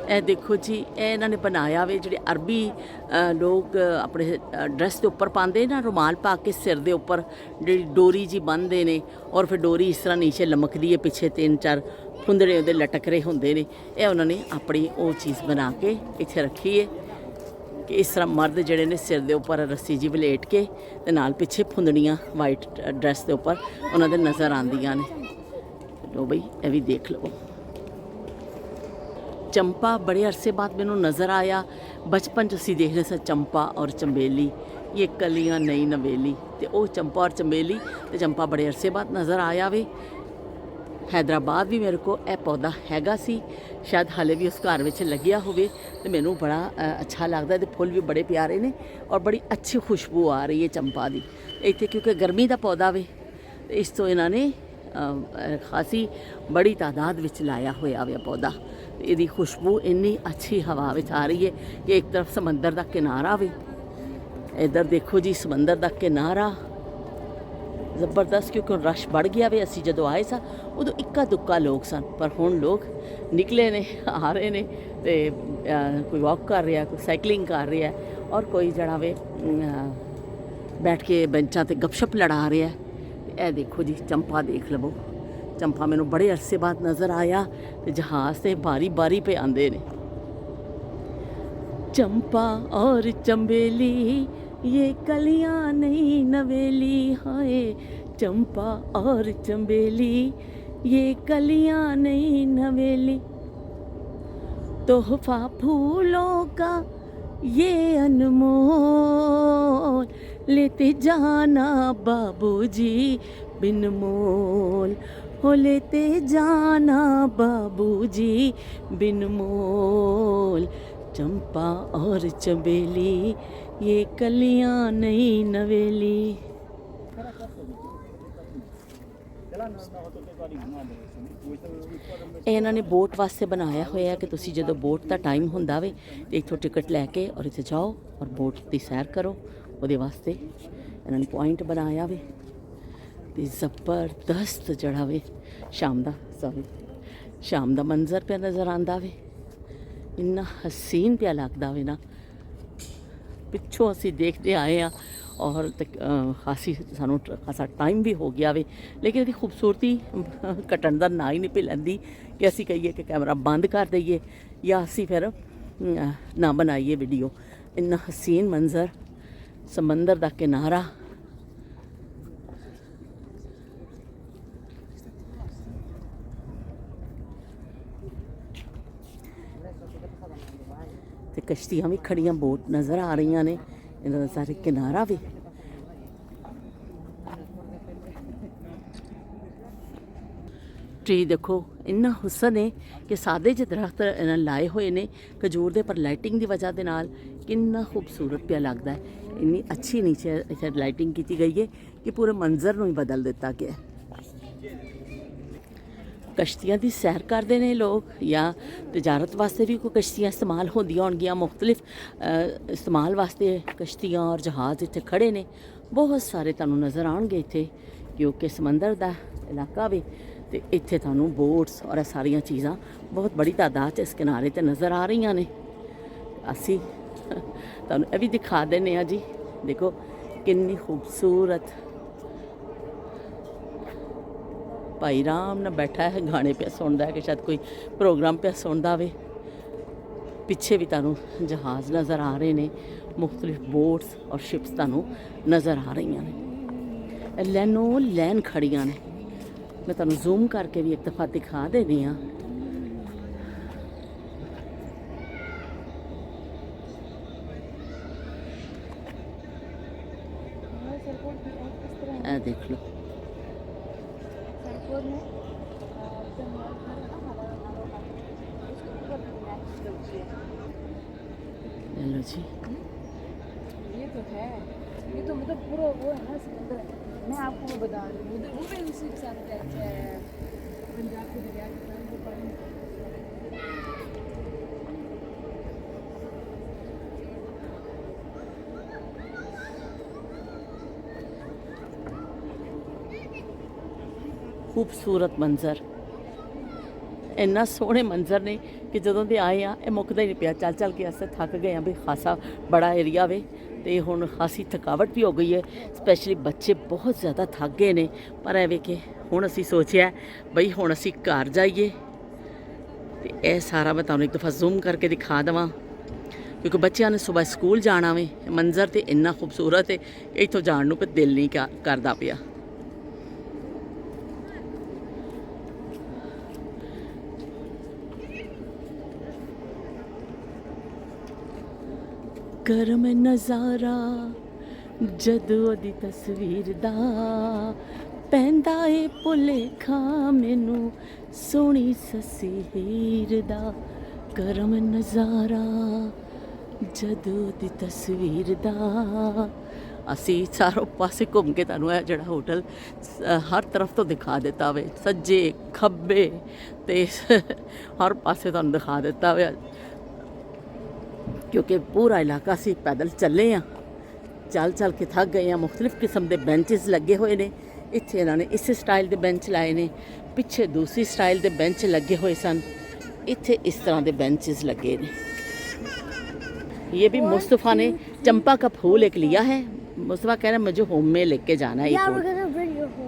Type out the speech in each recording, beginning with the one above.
ਇਹ ਦੇਖੋ ਜੀ, ਇਹ ਇਹਨਾਂ ਨੇ ਬਣਾਇਆ ਵੇ ਜਿਹੜੇ ਅਰਬੀ ਲੋਕ ਆਪਣੇ ਡਰੈਸ ਦੇ ਉੱਪਰ ਪਾਉਂਦੇ ਨਾ, ਰੁਮਾਲ ਪਾ ਕੇ ਸਿਰ ਦੇ ਉੱਪਰ ਜਿਹੜੀ ਡੋਰੀ ਜੀ ਬੰਨ੍ਹਦੇ ਨੇ ਔਰ ਫਿਰ ਡੋਰੀ ਇਸ ਤਰ੍ਹਾਂ ਨੀਚੇ ਲਮਕਦੀ ਹੈ, ਪਿੱਛੇ 3-4 ਫੁੰਦੜੇ ਉਹਦੇ ਲਟਕ ਰਹੇ ਹੁੰਦੇ ਨੇ। ਇਹ ਉਹਨਾਂ ਨੇ ਆਪਣੀ ਉਹ ਚੀਜ਼ ਬਣਾ ਕੇ ਇੱਥੇ ਰੱਖੀ ਹੈ ਕਿ ਇਸ ਤਰ੍ਹਾਂ ਮਰਦ ਜਿਹੜੇ ਨੇ ਸਿਰ ਦੇ ਉੱਪਰ ਰੱਸੀ ਜੀ ਵਲੇਟ ਕੇ ਤੇ ਨਾਲ ਪਿੱਛੇ ਫੁੰਦੜੀਆਂ ਵਾਈਟ ਡਰੈਸ ਦੇ ਉੱਪਰ ਉਹਨਾਂ ਦੇ ਨਜ਼ਰ ਆਉਂਦੀਆਂ ਨੇ। ਲੋ ਬਈ, ਇਹ ਵੀ ਦੇਖ ਲਓ। चंपा बड़े अरसे बाद मैनू नज़र आया। बचपन च असीं देखदे सां चंपा और चंबेली, ये कलियां नई नवेली, तो वो चंपा और चंबेली तो चंपा बड़े अरसे बाद नज़र आया वे। हैदराबाद भी मेरे को यह पौधा हैगा सी, शायद हाले भी उस घर में लग्या होवे, तो मैनू बड़ा अच्छा लगता है। फुल भी बड़े प्यारे ने और बड़ी अच्छी खुशबू आ रही है चंपा की इत्थे, क्योंकि गर्मी का पौधा वे। इस तो इन्होंने खासी बड़ी तादाद में लाया होया वे पौधा। ਇਹਦੀ खुशबू इन्नी अच्छी हवा में आ रही है कि एक तरफ समंदर का किनारा भी, इधर देखो जी समंदर का किनारा ज़बरदस्त, क्योंकि रश बढ़ गया वे। असी जो आए सा उदों इक्का दुक्का लोग सन, पर हुण लोग निकले ने, आ रहे ने, ते कोई वॉक कर रहा, कोई साइकलिंग कर रहा है और कोई जड़ा वे बैठ के बेंचां ते गपशप लड़ा रहा है। यह देखो जी चंपा देख लवो। चंपा मैनू बड़े अरसे बाद नज़र आया, तो जहाज़ से बारी बारी पे आंदे ने। चंपा और चंबेली ये कलियां नहीं नवेली, हाय चंपा और चंबेली ये कलियां नहीं नवेली। तोहफा फूलों का ये अनमोल, लेते जाना बाबूजी बिन मोल, हो लेते जाना बाबूजी बिन मोल। चंपा और चंबेली ये कलियां नहीं नवेली। ਇਹਨਾਂ ਨੇ बोट वास्ते बनाया होया कि तुसी जो बोट का टाइम होंदा वे तो इत्थों टिकट लैके और इत्थे जाओ और बोट की सैर करो। वो वास्ते इन्होंने पॉइंट बनाया वे। तो ज़बरदस्त जड़ा वे शाम का मंजर पे नज़र आंदा वे, इन्ना हसीन पे लगता वे ना। पिछों असी देखते आए हैं और खासी सानू खासा टाइम भी हो गया वे, लेकिन इसकी खूबसूरती कटन का ना ही नहीं पी लैंदी कि असी कहिए कि कैमरा बंद कर दईए या असी फिर ना बनाइए वीडियो। इन्ना हसीन मंजर, समंदर का किनारा, ते कश्तियाँ भी खड़ियाँ, बोट नज़र आ रही ने, इन्होंने सारे किनारा भी। ट्री देखो इन्ना हुसन है कि सादे ज दरख्त इन्होंने लाए हुए ने खजूर दे, पर लाइटिंग की वजह के नाल कितना खूबसूरत पिया लगता है। इन्नी अच्छी नीचे इत्थे लाइटिंग की गई है कि पूरे मंजर नूं ही बदल दिता गया है। कश्तियाँ की सैर करते हैं लोग, या तजारत वास्ते भी कोई कश्तियाँ इस्तेमाल होंदियां होणगियां। मुख्तलिफ इस्तेमाल वास्ते कश्तियाँ और जहाज़ इत्थे खड़े ने, बहुत सारे तुहानूं नज़र आउणगे इत्थे, क्योंकि समंदर का इलाका भी। तो इत्थे तुहानूं बोट्स और सारिया चीज़ां बहुत बड़ी तादाद इस किनारे ते नज़र आ रही ने। असी तुहानूं यह भी दिखा देने आ जी, देखो कितनी खूबसूरत। भाई राम न बैठा है, गाने पे सुनता है कि शायद कोई प्रोग्राम पे सुनता वे। पिछे भी तुहानूं जहाज़ नज़र आ रहे हैं, मुख्तलिफ बोट्स और शिप्स तुहानूं नज़र आ रही ने। लैनो लैन खड़ियां ने। मैं तुहानूं जूम करके भी एक दफ़ा दिखा देनी हाँ। ए देख लो, हेलो जी। ये तो है, ये तो मतलब पूरा वो है ना समंदर। मैं आपको वो बता रही हूँ, उधर वो भी उसी के साथ अटैच है, पंजाब के दरिया के साथ वो पानी। खूबसूरत मंजर। ਇੰਨਾ ਸੋਹਣੇ ਮੰਜ਼ਰ ਨੇ ਕਿ ਜਦੋਂ ਦੇ ਆਏ ਆ ਇਹ ਮੁੱਕਦਾ ਹੀ ਨਹੀਂ ਪਿਆ। ਚੱਲ ਚੱਲ ਕੇ ਅਸੀਂ ਥੱਕ ਗਏ ਆ ਵੀ ਖਾਸਾ ਬੜਾ ਏਰੀਆ ਵੇ ਤੇ ਹੁਣ ਖਾਸੀ ਥਕਾਵਟ ਵੀ ਹੋ ਗਈ ਹੈ। ਸਪੈਸ਼ਲੀ ਬੱਚੇ ਬਹੁਤ ਜ਼ਿਆਦਾ ਥੱਕ ਗਏ ਨੇ। ਪਰ ਐਵੇਂ ਕਿ ਹੁਣ ਅਸੀਂ ਸੋਚਿਆ ਬਈ ਹੁਣ ਅਸੀਂ ਘਰ ਜਾਈਏ ਤੇ ਇਹ ਸਾਰਾ ਮੈਂ ਤੁਹਾਨੂੰ ਇੱਕ ਦਫਾ ਜ਼ੂਮ ਕਰਕੇ ਦਿਖਾ ਦੇਵਾਂ ਕਿਉਂਕਿ ਬੱਚਿਆਂ ਨੇ ਸਵੇਰ ਸਕੂਲ ਜਾਣਾ ਵੇ। ਮੰਜ਼ਰ ਤੇ ਇੰਨਾ ਖੂਬਸੂਰਤ ਹੈ ਇੱਥੋਂ ਜਾਣ ਨੂੰ ਪਰ ਦਿਲ ਨਹੀਂ ਕਰਦਾ ਪਿਆ। ਗਰਮ ਨਜ਼ਾਰਾ ਜਦੋਂ ਉਹਦੀ ਤਸਵੀਰ ਦਾ ਪੈਂਦਾ ਏ ਭੁਲੇਖਾ ਮੈਨੂੰ ਸੋਹਣੀ ਸੱਸੀ ਹੀਰ ਦਾ। ਗਰਮ ਨਜ਼ਾਰਾ ਜਦੋਂ ਦੀ ਤਸਵੀਰ ਦਾ। ਅਸੀਂ ਚਾਰੋਂ ਪਾਸੇ ਘੁੰਮ ਕੇ ਤੁਹਾਨੂੰ ਇਹ ਜਿਹੜਾ ਹੋਟਲ ਹਰ ਤਰਫ ਤੋਂ ਦਿਖਾ ਦਿੱਤਾ ਵੇ, ਸੱਜੇ ਖੱਬੇ ਤੇ ਹਰ ਪਾਸੇ ਤੁਹਾਨੂੰ ਦਿਖਾ ਦਿੱਤਾ ਵੇ ਕਿਉਂਕਿ ਪੂਰਾ ਇਲਾਕਾ ਅਸੀਂ ਪੈਦਲ ਚੱਲੇ ਆ। ਚੱਲ ਚੱਲ ਕੇ ਥੱਕ ਗਏ ਆ। ਮੁਖਤਲਿਫ ਕਿਸਮ ਦੇ ਬੈਂਚਸ ਲੱਗੇ ਹੋਏ ਨੇ। ਇੱਥੇ ਇਹਨਾਂ ਨੇ ਇਸੇ ਸਟਾਈਲ ਦੇ ਬੈਂਚ ਲਾਏ ਨੇ, ਪਿੱਛੇ ਦੂਸਰੀ ਸਟਾਈਲ ਦੇ ਬੈਂਚ ਲੱਗੇ ਹੋਏ ਸਨ, ਇੱਥੇ ਇਸ ਤਰ੍ਹਾਂ ਦੇ बेंचेस लगे ने। ये भी मुस्तफ़ा ने चंपा का फूल एक लिया है। मुस्तफ़ा कह रहा है मुझे होम में लेके जाना है ये फूल।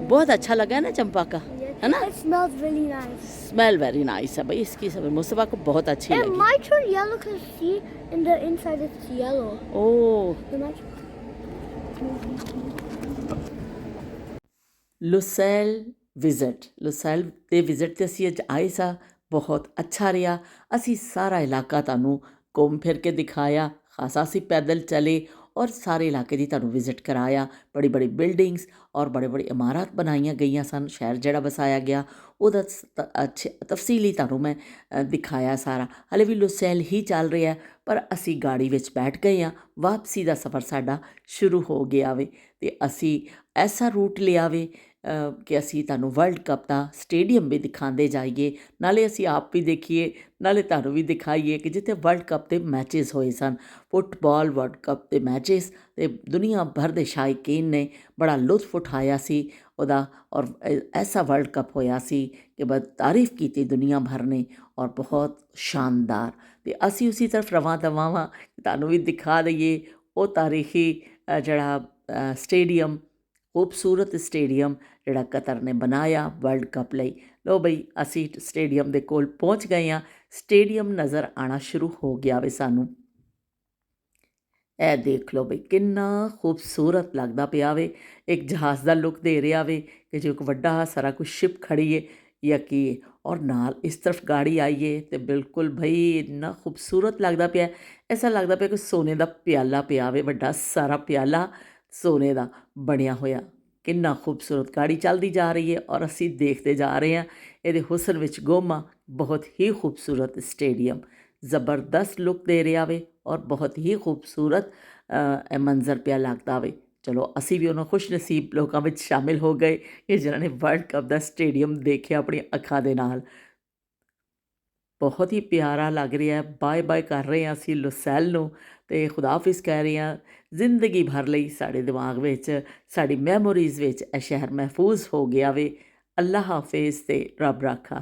बहुत अच्छा लगा है ना चंपा का, है ना? It smells really nice. Smell very nice है भाई इसकी। सब मुस्तफ़ा को बहुत अच्छी It लगी। might turn yellow because see in the inside it's yellow. Oh, It might- ਲੁਸੈਲ ਦੇ ਵਿਜ਼ਿਟ ਤੇ ਅਸੀਂ ਅੱਜ ਆਏ ਸਾਂ। ਬਹੁਤ ਅੱਛਾ ਰਿਹਾ। ਅਸੀਂ ਸਾਰਾ ਇਲਾਕਾ ਤੁਹਾਨੂੰ ਘੁੰਮ ਫਿਰ ਕੇ ਦਿਖਾਇਆ। ਖਾਸਾ ਅਸੀਂ ਪੈਦਲ ਚਲੇ ਔਰ ਸਾਰੇ ਇਲਾਕੇ ਦੀ ਤੁਹਾਨੂੰ ਵਿਜ਼ਿਟ ਕਰਾਇਆ। ਬੜੀ ਬੜੀ ਬਿਲਡਿੰਗਸ ਔਰ ਬੜੇ ਬੜੀ ਇਮਾਰਤ ਬਣਾਈਆਂ ਗਈਆਂ ਸਨ। ਸ਼ਹਿਰ ਜਿਹੜਾ ਵਸਾਇਆ ਗਿਆ ਉਹਦਾ ਤਫਸੀਲੀ ਤੁਹਾਨੂੰ ਮੈਂ ਦਿਖਾਇਆ ਸਾਰਾ। ਹਾਲੇ ਵੀ ਲੁਸੈਲ ਹੀ ਚੱਲ ਰਿਹਾ ਪਰ ਅਸੀਂ ਗਾੜੀ ਵਿੱਚ ਬੈਠ ਗਏ ਹਾਂ। ਵਾਪਸੀ ਦਾ ਸਫ਼ਰ ਸਾਡਾ ਸ਼ੁਰੂ ਹੋ ਗਿਆ ਵੇ ਤੇ ਅਸੀਂ ਐਸਾ ਰੂਟ ਲਿਆ ਵੇ ਕਿ ਅਸੀਂ ਤੁਹਾਨੂੰ ਵਰਲਡ ਕੱਪ ਦਾ ਸਟੇਡੀਅਮ ਵੀ ਦਿਖਾਉਂਦੇ ਜਾਈਏ, ਨਾਲੇ ਅਸੀਂ ਆਪ ਵੀ ਦੇਖੀਏ ਨਾਲੇ ਤੁਹਾਨੂੰ ਵੀ ਦਿਖਾਈਏ ਕਿ ਜਿੱਥੇ ਵਰਲਡ ਕੱਪ ਦੇ ਮੈਚਿਸ ਹੋਏ ਸਨ। ਫੁੱਟਬਾਲ ਵਰਲਡ ਕੱਪ ਦੇ ਮੈਚਿਸ ਤੇ ਦੁਨੀਆ ਭਰ ਦੇ ਸ਼ਾਇਕੀਨ ਨੇ ਬੜਾ ਲੁਤਫ ਉਠਾਇਆ ਸੀ ਉਹਦਾ ਔਰ ਐਸਾ ਵਰਲਡ ਕੱਪ ਹੋਇਆ ਸੀ ਕਿ ਬਸ ਤਾਰੀਫ ਕੀਤੀ ਦੁਨੀਆ ਭਰ ਨੇ ਔਰ ਬਹੁਤ ਸ਼ਾਨਦਾਰ। ਤੇ ਅਸੀਂ ਉਸੇ ਤਰਫ ਰਵਾਂ ਦਵਾਵਾਂ ਤੁਹਾਨੂੰ ਵੀ ਦਿਖਾ ਦਈਏ ਉਹ ਤਾਰੀਖੀ ਜਿਹੜਾ ਸਟੇਡੀਅਮ, ਖੂਬਸੂਰਤ ਸਟੇਡੀਅਮ ਜਿਹੜਾ ਕਤਰ ਨੇ ਬਣਾਇਆ ਵਰਲਡ ਕੱਪ ਲਈ। ਲਓ ਬਈ ਅਸੀਂ ਸਟੇਡੀਅਮ ਦੇ ਕੋਲ ਪਹੁੰਚ ਗਏ ਹਾਂ। ਸਟੇਡੀਅਮ ਨਜ਼ਰ ਆਉਣਾ ਸ਼ੁਰੂ ਹੋ ਗਿਆ ਵੇ ਸਾਨੂੰ। ਇਹ ਦੇਖ ਲਓ ਬਈ ਕਿੰਨਾ ਖੂਬਸੂਰਤ ਲੱਗਦਾ ਪਿਆ ਵੇ। ਇੱਕ ਜਹਾਜ਼ ਦਾ ਲੁੱਕ ਦੇ ਰਿਹਾ ਵੇ ਕਿ ਜੋ ਇੱਕ ਵੱਡਾ ਸਾਰਾ ਕੁਛ ਸ਼ਿਪ ਖੜੀ ਹੈ ਜਾਂ ਕੀ, ਔਰ ਨਾਲ ਇਸ ਤਰਫ ਗਾੜੀ ਆਈਏ ਤੇ ਬਿਲਕੁਲ ਬਈ ਇੰਨਾ ਖੂਬਸੂਰਤ ਲੱਗਦਾ ਪਿਆ। ਐਸਾ ਲੱਗਦਾ ਪਿਆ ਕਿ ਸੋਨੇ ਦਾ ਪਿਆਲਾ ਪਿਆ ਵੇ, ਵੱਡਾ ਸਾਰਾ ਪਿਆਲਾ ਸੋਨੇ ਦਾ ਬਣਿਆ ਹੋਇਆ। ਕਿੰਨਾ ਖੂਬਸੂਰਤ ਗਾੜੀ ਚੱਲਦੀ ਜਾ ਰਹੀ ਹੈ ਔਰ ਅਸੀਂ ਦੇਖਦੇ ਜਾ ਰਹੇ ਹਾਂ ਇਹਦੇ ਹੁਸਨ ਵਿੱਚ ਗੁੰਮ। ਬਹੁਤ ਹੀ ਖੂਬਸੂਰਤ ਸਟੇਡੀਅਮ, ਜ਼ਬਰਦਸਤ ਲੁੱਕ ਦੇ ਰਿਹਾ ਵੇ ਔਰ ਬਹੁਤ ਹੀ ਖੂਬਸੂਰਤ ਇਹ ਮੰਜ਼ਰ ਪਿਆ ਲੱਗਦਾ ਵੇ। ਚਲੋ ਅਸੀਂ ਵੀ ਉਹਨਾਂ ਖੁਸ਼ ਨਸੀਬ ਲੋਕਾਂ ਵਿੱਚ ਸ਼ਾਮਿਲ ਹੋ ਗਏ ਕਿ ਜਿਨ੍ਹਾਂ ਨੇ ਵਰਲਡ ਕੱਪ ਦਾ ਸਟੇਡੀਅਮ ਦੇਖਿਆ ਆਪਣੀ ਅੱਖਾਂ ਦੇ ਨਾਲ। ਬਹੁਤ ਹੀ ਪਿਆਰਾ ਲੱਗ ਰਿਹਾ ਹੈ। ਬਾਏ ਬਾਏ ਕਰ ਰਹੇ ਹਾਂ ਅਸੀਂ ਲੁਸੈਲ ਨੂੰ ਤੇ ਖੁਦਾ ਹਾਫਿਜ਼ ਕਹਿ ਰਹੇ ਹਾਂ। ਜ਼ਿੰਦਗੀ ਭਰ ਲਈ ਸਾਡੇ ਦਿਮਾਗ ਵਿੱਚ, ਸਾਡੀ ਮੈਮੋਰੀਜ਼ ਵਿੱਚ ਇਹ ਸ਼ਹਿਰ ਮਹਿਫੂਜ਼ ਹੋ ਗਿਆ ਵੇ। ਅੱਲਾ ਹਾਫਿਜ਼ ਤੇ ਰੱਬ ਰਾਖਾ।